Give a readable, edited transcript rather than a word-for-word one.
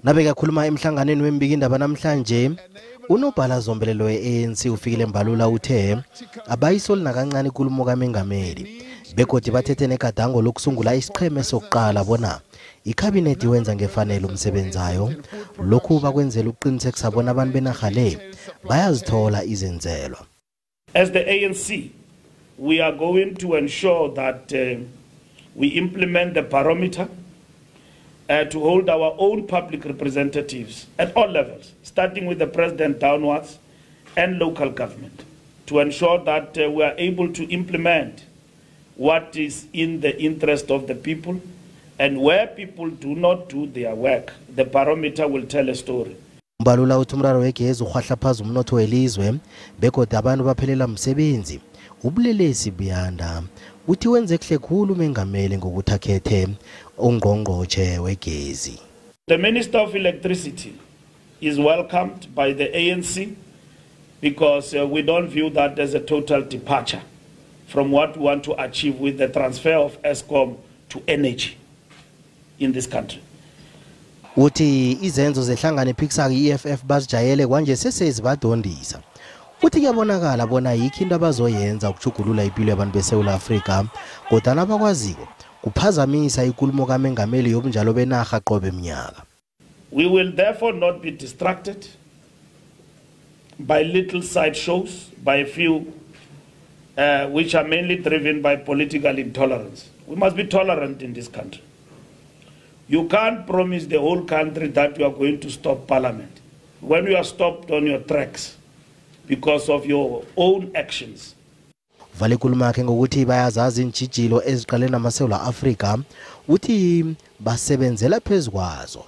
Nabeka khuluma emhlanganweni wembikindaba namhlanje, uNobhala Zombelele we-ANC uFikile Mbalula uthe abayisoli nakancane ikulumo kaMengameli begodi bathethe negadango lokusungula isiqheme sokuqala bona ikhabinethi wenza ngefanele umsebenzi wayo. Lokhu bakwenzela ukuqinisekisa bona abantu benarha le bayazithola izenzelwa. As the ANC, we are going to ensure that we implement the barometer to hold our own public representatives at all levels, starting with the president downwards and local government, to ensure that we are able to implement what is in the interest of the people, and where people do not do their work, the barometer will tell a story. Mbalula uthi umraro wegezi ukhwahlaphaza umnotho welizwe begodi abantu baphelela umsebenzi ubulelesi buyanda. Uthi wenze kuhle khulu uMengameli ngokuthi akhethe ungqongqotjhe wegezi. The Minister of Electricity is welcomed by the ANC because we don't view that as a total departure from what we want to achieve with the transfer of Eskom to energy in this country. Uthi izenzo zehlangano ephikisako i-EFF bazijayele kwanje sesezibadondisa. Uthi kuyabonakala bona yikho into abazoyenza ukujugulula impilo yabantu beSouth Africa kodwa nabakwaziko kuphazamisa ikulumo kaMengameli yobunjalo benarha qobe eminyaka. We will therefore not be distracted by little side shows, by a few which are mainly driven by political intolerance. We must be tolerant in this country. You can't promise the whole country that you are going to stop parliament when you are stopped on your tracks because of your own actions. Vale kuluma ke ngokuthi bayazazi intshijilo eziqale namaSouth Africa uthi basebenzela phezukwazo.